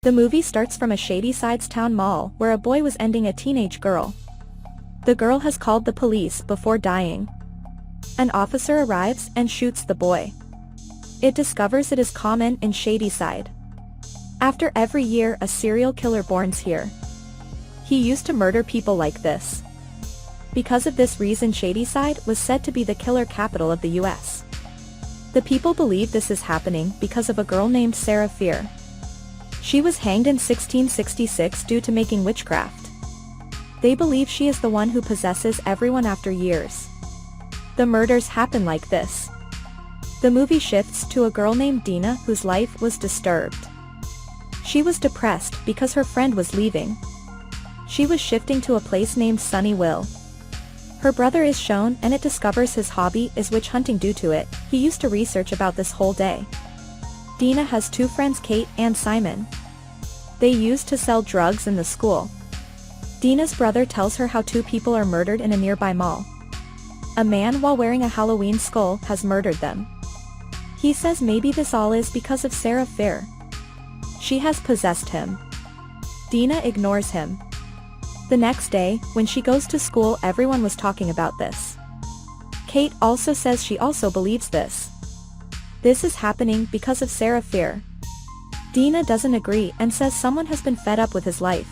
The movie starts from a shady side's town mall where a boy was ending a teenage girl. The girl has called the police before dying. An officer arrives and shoots the boy. It discovers it is common in Shadyside. After every year a serial killer borns here. He used to murder people like this. Because of this reason Shadyside was said to be the killer capital of the US. The people believe this is happening because of a girl named Sarah Foer. She was hanged in 1666 due to making witchcraft. They believe she is the one who possesses everyone after years. The murders happen like this. The movie shifts to a girl named Deena whose life was disturbed. She was depressed because her friend was leaving. She was shifting to a place named Sunnyville. Her brother is shown and it discovers his hobby is witch hunting. Due to it, he used to research about this whole day. Deena has two friends, Kate and Simon. They used to sell drugs in the school. Deena's brother tells her how two people are murdered in a nearby mall. A man while wearing a Halloween skull has murdered them. He says maybe this all is because of Sarah Foer. She has possessed him. Deena ignores him. The next day, when she goes to school, everyone was talking about this. Kate also says she also believes this. This is happening because of Sarah Foer. Deena doesn't agree and says someone has been fed up with his life.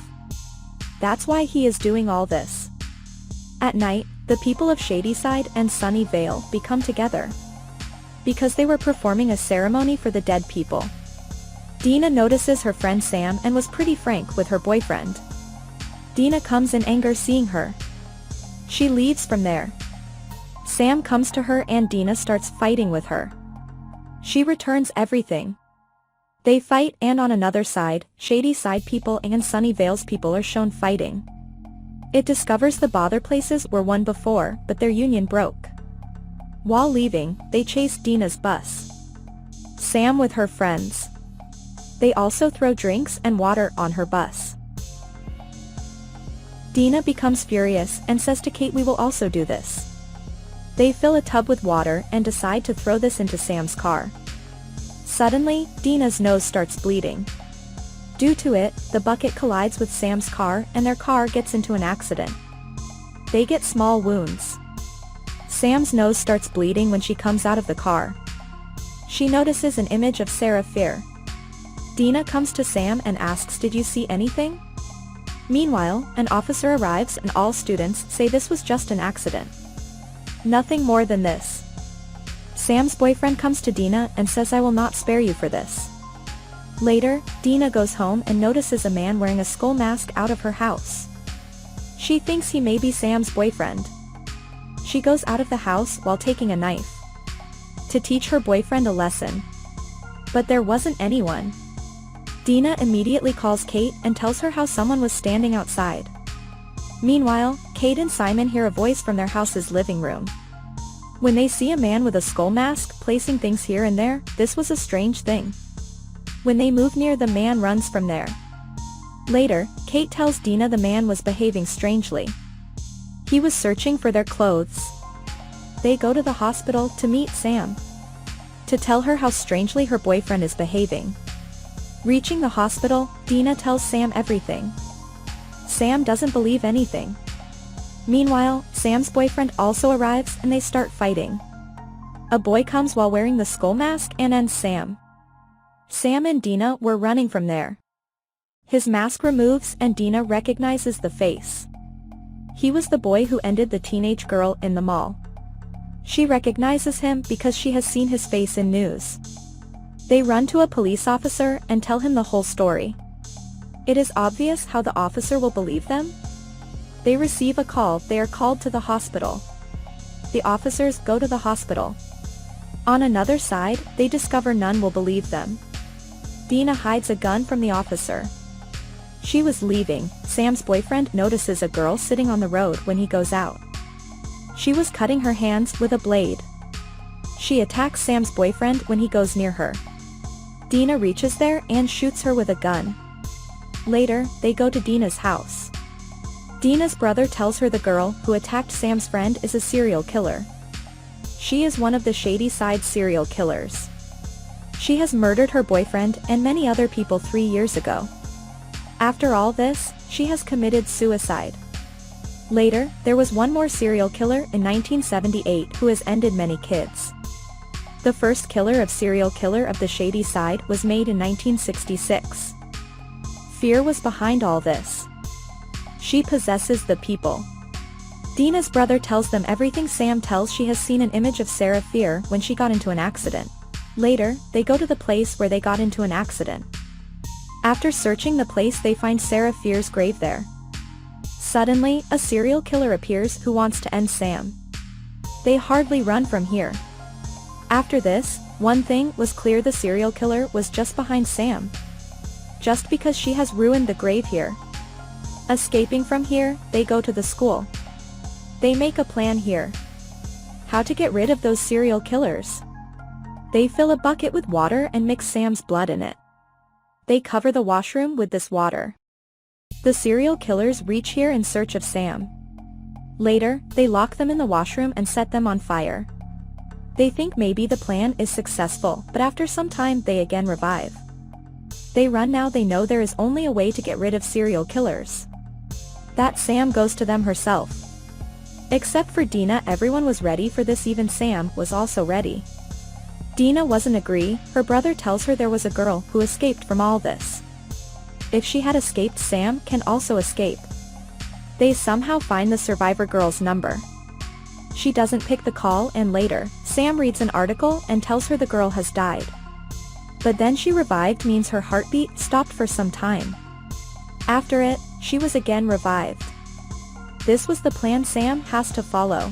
That's why he is doing all this. At night, the people of Shadyside and Sunnyvale become together. Because they were performing a ceremony for the dead people. Deena notices her friend Sam and was pretty frank with her boyfriend. Deena comes in anger seeing her. She leaves from there. Sam comes to her and Deena starts fighting with her. She returns everything. They fight, and on another side, Shadyside people and Sunnyvale's people are shown fighting. It discovers the bother places were won before, but their union broke. While leaving, they chase Deena's bus. Sam with her friends. They also throw drinks and water on her bus. Deena becomes furious and says to Kate, "We will also do this." They fill a tub with water and decide to throw this into Sam's car. Suddenly, Deena's nose starts bleeding. Due to it, the bucket collides with Sam's car and their car gets into an accident. They get small wounds. Sam's nose starts bleeding when she comes out of the car. She notices an image of Sarah Foer. Deena comes to Sam and asks, "Did you see anything?" Meanwhile, an officer arrives and all students say this was just an accident. Nothing more than this. Sam's boyfriend comes to Deena and says, "I will not spare you for this." Later, Deena goes home and notices a man wearing a skull mask out of her house. She thinks he may be Sam's boyfriend. She goes out of the house while taking a knife to teach her boyfriend a lesson. But there wasn't anyone. Deena immediately calls Kate and tells her how someone was standing outside. Meanwhile, Kate and Simon hear a voice from their house's living room. When they see a man with a skull mask placing things here and there, this was a strange thing. When they move near, the man runs from there. Later, Kate tells Deena the man was behaving strangely. He was searching for their clothes. They go to the hospital to meet Sam, to tell her how strangely her boyfriend is behaving. Reaching the hospital, Deena tells Sam everything. Sam doesn't believe anything. Meanwhile, Sam's boyfriend also arrives and they start fighting. A boy comes while wearing the skull mask and ends Sam. Sam and Deena were running from there. His mask removes and Deena recognizes the face. He was the boy who ended the teenage girl in the mall. She recognizes him because she has seen his face in news. They run to a police officer and tell him the whole story. It is obvious how the officer will believe them. They receive a call. They are called to the hospital. The officers go to the hospital. On another side, they discover none will believe them. Deena hides a gun from the officer. She was leaving. Sam's boyfriend notices a girl sitting on the road when he goes out. She was cutting her hands with a blade. She attacks Sam's boyfriend when he goes near her. Deena reaches there and shoots her with a gun. Later, they go to Deena's house. Deena's brother tells her the girl who attacked Sam's friend is a serial killer. She is one of the Shadyside serial killers. She has murdered her boyfriend and many other people 3 years ago. After all this, she has committed suicide. Later, there was one more serial killer in 1978 who has ended many kids. The first killer of serial killer of the shady side was made in 1966. Foer was behind all this. She possesses the people. Deena's brother tells them everything. Sam tells she has seen an image of Sarah Foer when she got into an accident. Later, they go to the place where they got into an accident. After searching the place, they find Sarah Foer's grave there. Suddenly, a serial killer appears who wants to end Sam. They hardly run from here. After this, one thing was clear: the serial killer was just behind Sam. Just because she has ruined the grave here. Escaping from here, they go to the school. They make a plan here. How to get rid of those serial killers. They fill a bucket with water and mix Sam's blood in it. They cover the washroom with this water. The serial killers reach here in search of Sam. Later, they lock them in the washroom and set them on fire. They think maybe the plan is successful, but after some time they again revive. They run. Now they know there is only a way to get rid of serial killers. That Sam goes to them herself. Except for Deena, everyone was ready for this. Even Sam was also ready. Deena wasn't agree. Her brother tells her there was a girl who escaped from all this. If she had escaped, Sam can also escape. They somehow find the survivor girl's number. She doesn't pick the call, and later, Sam reads an article and tells her the girl has died. But then she revived, means her heartbeat stopped for some time. After it, she was again revived. This was the plan Sam has to follow.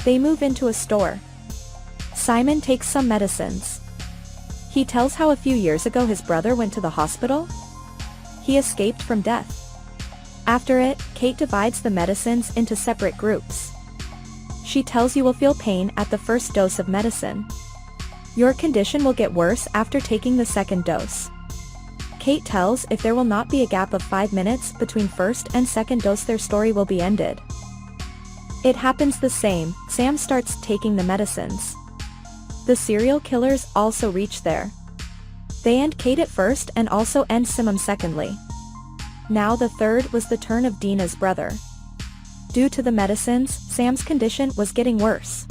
They move into a store. Simon takes some medicines. He tells how a few years ago his brother went to the hospital. He escaped from death. After it, Kate divides the medicines into separate groups. She tells you will feel pain at the first dose of medicine. Your condition will get worse after taking the second dose. Kate tells if there will not be a gap of 5 minutes between first and second dose, their story will be ended. It happens the same. Sam starts taking the medicines. The serial killers also reach there. They end Kate at first and also end Simon secondly. Now the third was the turn of Deena's brother. Due to the medicines, Sam's condition was getting worse.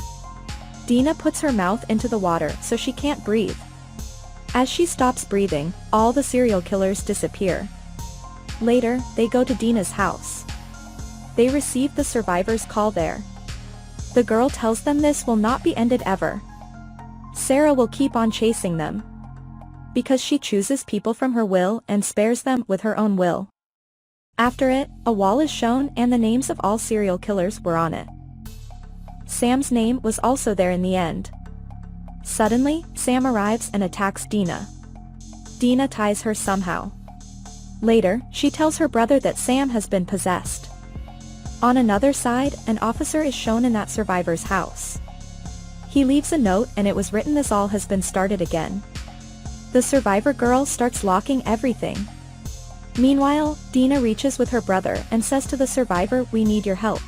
Deena puts her mouth into the water so she can't breathe. As she stops breathing, all the serial killers disappear. Later, they go to Deena's house. They receive the survivor's call there. The girl tells them this will not be ended ever. Sarah will keep on chasing them. Because she chooses people from her will and spares them with her own will. After it, a wall is shown and the names of all serial killers were on it. Sam's name was also there in the end. Suddenly, Sam arrives and attacks Deena. Deena ties her somehow. Later, she tells her brother that Sam has been possessed. On another side, an officer is shown in that survivor's house. He leaves a note and it was written, "This all has been started again." The survivor girl starts locking everything. Meanwhile, Deena reaches with her brother and says to the survivor, "We need your help."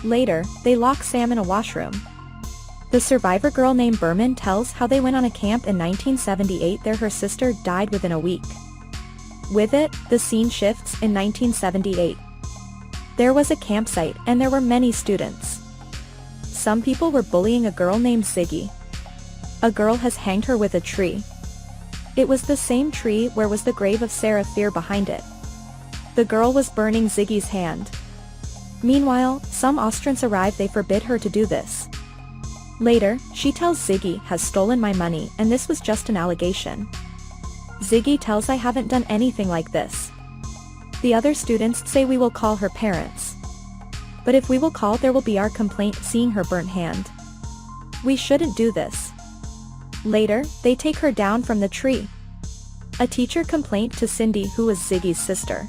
Later, they lock Sam in a washroom. The survivor girl named Bermann tells how they went on a camp in 1978 there. Her sister died within a week. With it, the scene shifts in 1978. There was a campsite and there were many students. Some people were bullying a girl named Ziggy. A girl has hanged her with a tree. It was the same tree where was the grave of Sarah Foer behind it. The girl was burning Ziggy's hand. Meanwhile, some Austrians arrive. They forbid her to do this. Later, she tells Ziggy has stolen my money and this was just an allegation. Ziggy tells I haven't done anything like this. The other students say we will call her parents. But if we will call, there will be our complaint seeing her burnt hand. We shouldn't do this. Later, they take her down from the tree. A teacher complained to Cindy, who was Ziggy's sister,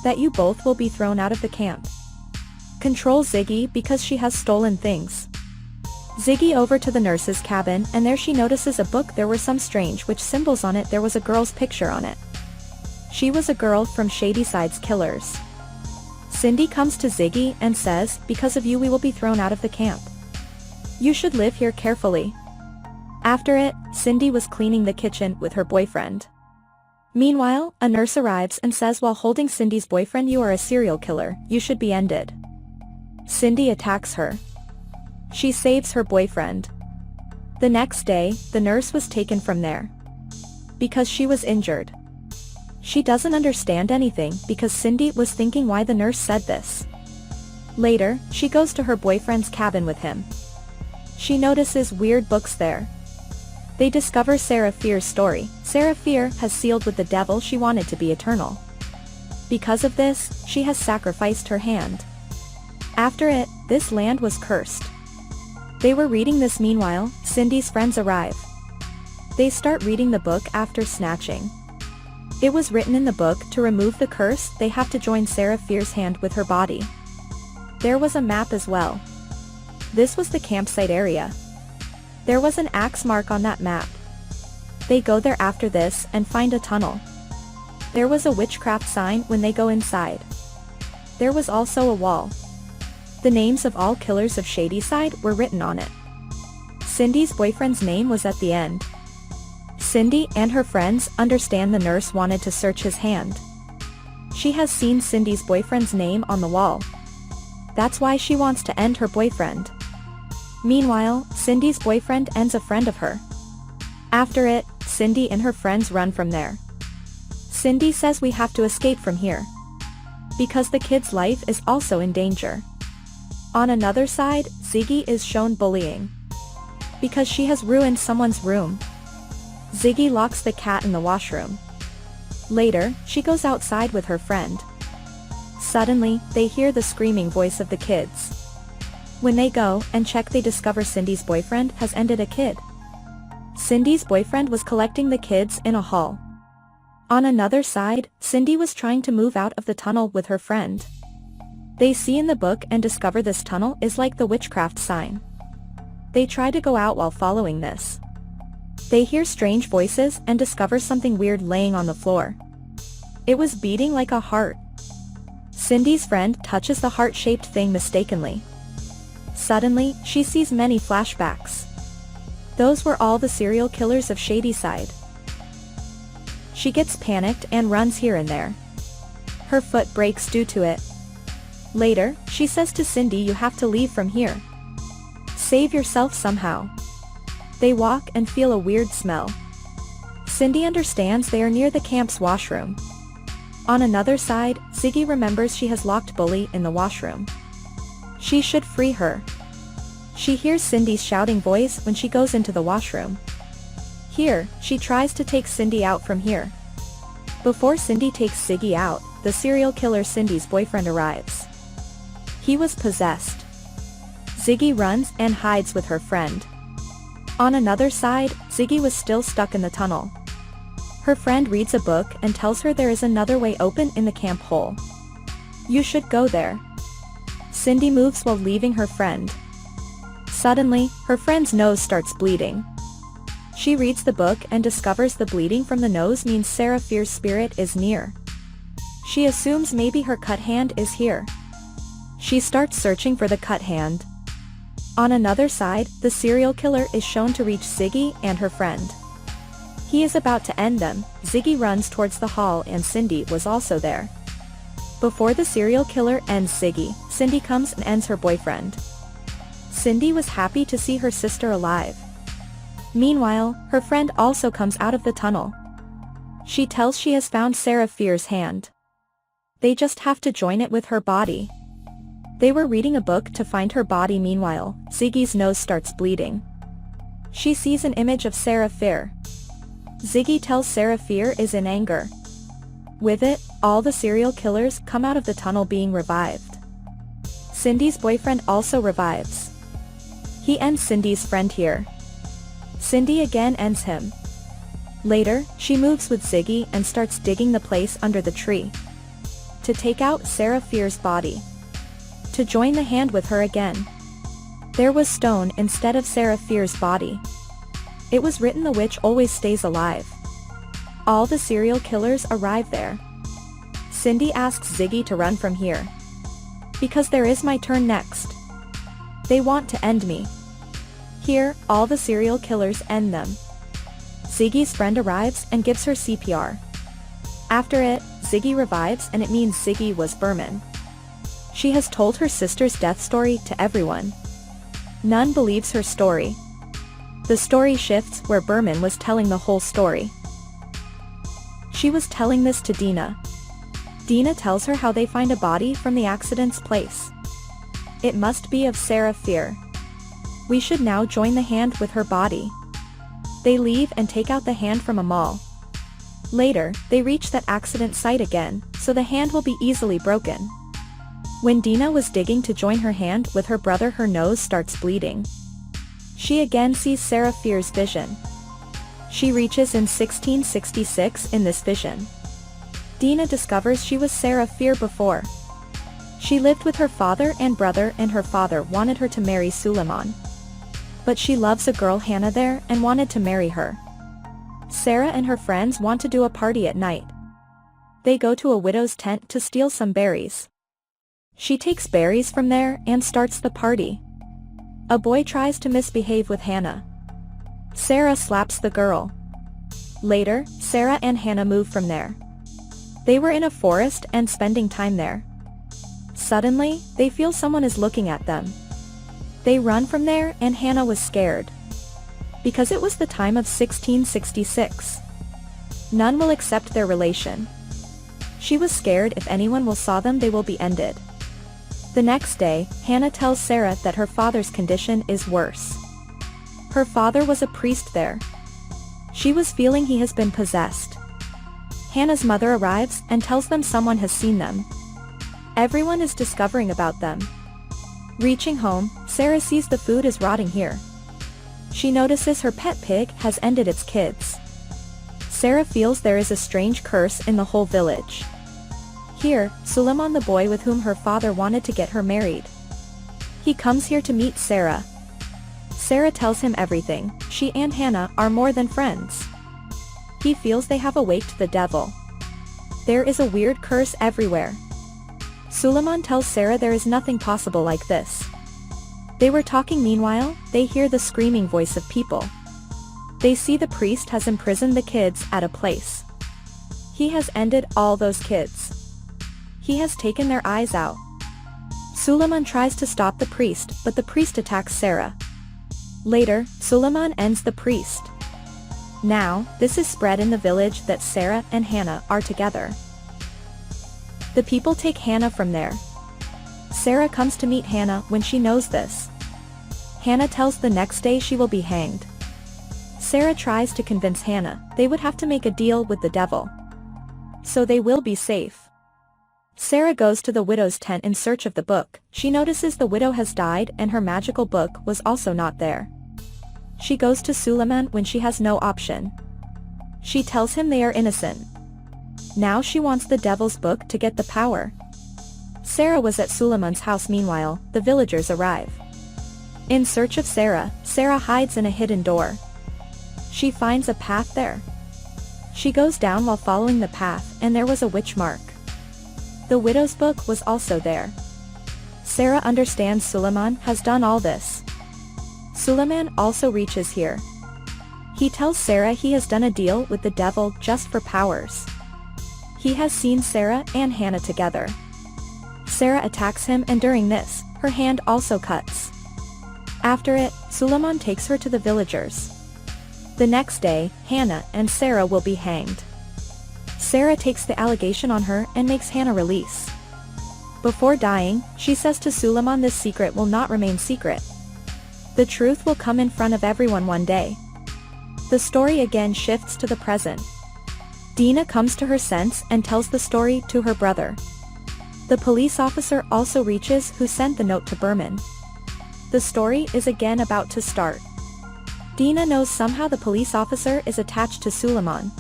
that you both will be thrown out of the camp. Control Ziggy because she has stolen things. Ziggy over to the nurse's cabin and there she notices a book. There were some strange witch symbols on it. There was a girl's picture on it. She was a girl from Shadyside's killers. Cindy comes to Ziggy and says, "Because of you we will be thrown out of the camp. You should live here carefully." After it, Cindy was cleaning the kitchen with her boyfriend. Meanwhile, a nurse arrives and says while holding Cindy's boyfriend, "You are a serial killer, you should be ended." Cindy attacks her. She saves her boyfriend. The next day, the nurse was taken from there because she was injured. She doesn't understand anything because Cindy was thinking why the nurse said this. Later, she goes to her boyfriend's cabin with him. She notices weird books there. They discover Sarah Fear's story. Sarah Fear has sealed with the devil she wanted to be eternal. Because of this, she has sacrificed her hand. After it, this land was cursed. They were reading this. Meanwhile, Cindy's friends arrive. They start reading the book after snatching. It was written in the book to remove the curse, they have to join Sarah Fear's hand with her body. There was a map as well. This was the campsite area. There was an axe mark on that map. They go there after this and find a tunnel. There was a witchcraft sign when they go inside. There was also a wall. The names of all killers of Shadyside were written on it. Cindy's boyfriend's name was at the end. Cindy and her friends understand the nurse wanted to search his hand. She has seen Cindy's boyfriend's name on the wall. That's why she wants to end her boyfriend. Meanwhile, Cindy's boyfriend ends a friend of her. After it, Cindy and her friends run from there. Cindy says we have to escape from here, because the kid's life is also in danger. On another side, Ziggy is shown bullying, because she has ruined someone's room. Ziggy locks the cat in the washroom. Later, she goes outside with her friend. Suddenly, they hear the screaming voice of the kids. When they go and check, they discover Cindy's boyfriend has ended a kid. Cindy's boyfriend was collecting the kids in a hall. On another side, Cindy was trying to move out of the tunnel with her friend. They see in the book and discover this tunnel is like the witchcraft sign. They try to go out while following this. They hear strange voices and discover something weird laying on the floor. It was beating like a heart. Cindy's friend touches the heart-shaped thing mistakenly. Suddenly, she sees many flashbacks. Those were all the serial killers of Shadyside. She gets panicked and runs here and there. Her foot breaks due to it. Later, she says to Cindy, "You have to leave from here. Save yourself somehow." They walk and feel a weird smell. Cindy understands they are near the camp's washroom. On another side, Ziggy remembers she has locked Bully in the washroom. She should free her. She hears Cindy's shouting voice when she goes into the washroom. Here, she tries to take Cindy out from here. Before Cindy takes Ziggy out, the serial killer Cindy's boyfriend arrives. He was possessed. Ziggy runs and hides with her friend. On another side, Ziggy was still stuck in the tunnel. Her friend reads a book and tells her there is another way open in the camp hole. You should go there. Cindy moves while leaving her friend. Suddenly, her friend's nose starts bleeding. She reads the book and discovers the bleeding from the nose means Sarah Fear's spirit is near. She assumes maybe her cut hand is here. She starts searching for the cut hand. On another side, the serial killer is shown to reach Ziggy and her friend. He is about to end them. Ziggy runs towards the hall and Cindy was also there. Before the serial killer ends Ziggy, Cindy comes and ends her boyfriend. Cindy was happy to see her sister alive. Meanwhile, her friend also comes out of the tunnel. She tells she has found Sarah Fear's hand. They just have to join it with her body. They were reading a book to find her body. Meanwhile, Ziggy's nose starts bleeding. She sees an image of Sarah Fear. Ziggy tells Sarah Fear is in anger. With it, all the serial killers come out of the tunnel being revived. Cindy's boyfriend also revives. He ends Cindy's friend here. Cindy again ends him. Later, she moves with Ziggy and starts digging the place under the tree to take out Sarah Fear's body, to join the hand with her again. There was stone instead of Sarah Fear's body. It was written the witch always stays alive. All the serial killers arrive there. Cindy asks Ziggy to run from here, because there is my turn next. They want to end me. Here, all the serial killers end them. Ziggy's friend arrives and gives her CPR. After it, Ziggy revives and it means Ziggy was Bermann. She has told her sister's death story to everyone. None believes her story. The story shifts where Bermann was telling the whole story. She was telling this to Deena. Deena tells her how they find a body from the accident's place. It must be of Sarah Foer. We should now join the hand with her body. They leave and take out the hand from a mall. Later, they reach that accident site again, so the hand will be easily broken. When Deena was digging to join her hand with her brother, her nose starts bleeding. She again sees Sarah Foer's vision. She reaches in 1666 in this vision. Deena discovers she was Sarah Foer before. She lived with her father and brother, and her father wanted her to marry Suleman. But she loves a girl Hannah there and wanted to marry her. Sarah and her friends want to do a party at night. They go to a widow's tent to steal some berries. She takes berries from there and starts the party. A boy tries to misbehave with Hannah. Sarah slaps the girl. Later, Sarah and Hannah move from there. They were in a forest and spending time there. Suddenly, they feel someone is looking at them. They run from there and Hannah was scared. Because it was the time of 1666. None will accept their relation. She was scared if anyone will saw them they will be ended. The next day, Hannah tells Sarah that her father's condition is worse. Her father was a priest there. She was feeling he has been possessed. Hannah's mother arrives and tells them someone has seen them. Everyone is discovering about them. Reaching home, Sarah sees the food is rotting here. She notices her pet pig has ended its kids. Sarah feels there is a strange curse in the whole village. Here, Suleman, the boy with whom her father wanted to get her married. He comes here to meet Sarah. Sarah tells him everything. She and Hannah are more than friends. He feels they have awaked the devil. There is a weird curse everywhere. Suleman tells Sarah there is nothing possible like this. They were talking. Meanwhile, they hear the screaming voice of people. They see the priest has imprisoned the kids at a place. He has ended all those kids. He has taken their eyes out. Suleman tries to stop the priest, but the priest attacks Sarah. Later, Suleman ends the priest. Now, this is spread in the village that Sarah and Hannah are together. The people take Hannah from there. Sarah comes to meet Hannah when she knows this. Hannah tells the next day she will be hanged. Sarah tries to convince Hannah they would have to make a deal with the devil. So they will be safe. Sarah goes to the widow's tent in search of the book. She notices the widow has died and her magical book was also not there. She goes to Suleman when she has no option. She tells him they are innocent. Now she wants the devil's book to get the power. Sarah was at Suleman's house. Meanwhile, the villagers arrive. In search of Sarah, Sarah hides in a hidden door. She finds a path there. She goes down while following the path and there was a witch mark. The widow's book was also there. Sarah understands Suleman has done all this. Suleman also reaches here. He tells Sarah he has done a deal with the devil just for powers. He has seen Sarah and Hannah together. Sarah attacks him and during this, her hand also cuts. After it, Suleman takes her to the villagers. The next day, Hannah and Sarah will be hanged. Sarah takes the allegation on her and makes Hannah release. Before dying, she says to Suleman this secret will not remain secret. The truth will come in front of everyone one day. The story again shifts to the present. Deena comes to her sense and tells the story to her brother. The police officer also reaches who sent the note to Bermann. The story is again about to start. Deena knows somehow the police officer is attached to Suleman.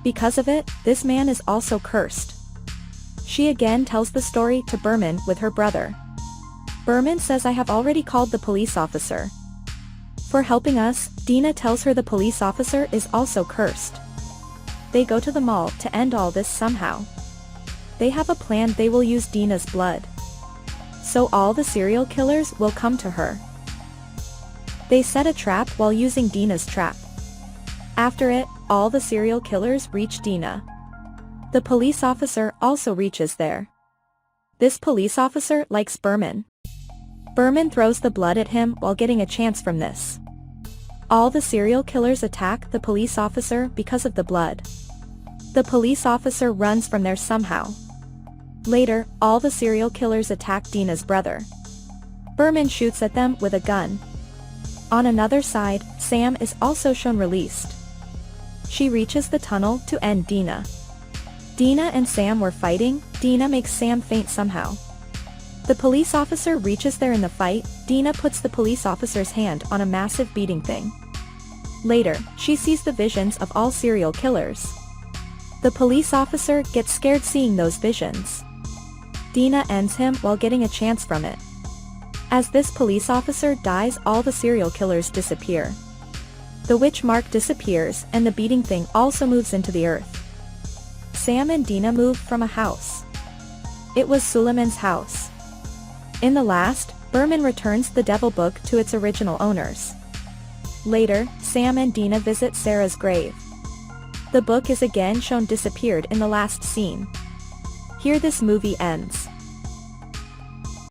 Because of it, this man is also cursed. She again tells the story to Bermann with her brother. Bermann says I have already called the police officer. For helping us, Deena tells her the police officer is also cursed. They go to the mall to end all this somehow. They have a plan. They will use Deena's blood. So all the serial killers will come to her. They set a trap while using Deena's trap. After it, all the serial killers reach Deena. The police officer also reaches there. This police officer likes Bermann. Bermann throws the blood at him while getting a chance from this. All the serial killers attack the police officer because of the blood. The police officer runs from there somehow. Later, all the serial killers attack Deena's brother. Bermann shoots at them with a gun. On another side, Sam is also shown released. She reaches the tunnel to end Deena. Deena and Sam were fighting. Deena makes Sam faint somehow. The police officer reaches there in the fight. Deena puts the police officer's hand on a massive beating thing. Later, she sees the visions of all serial killers. The police officer gets scared seeing those visions. Deena ends him while getting a chance from it. As this police officer dies, all the serial killers disappear. The witch mark disappears and the beating thing also moves into the earth. Sam and Deena move from a house. It was Suleman's house. In the last, Bermann returns the devil book to its original owners. Later, Sam and Deena visit Sarah's grave. The book is again shown disappeared in the last scene. Here this movie ends.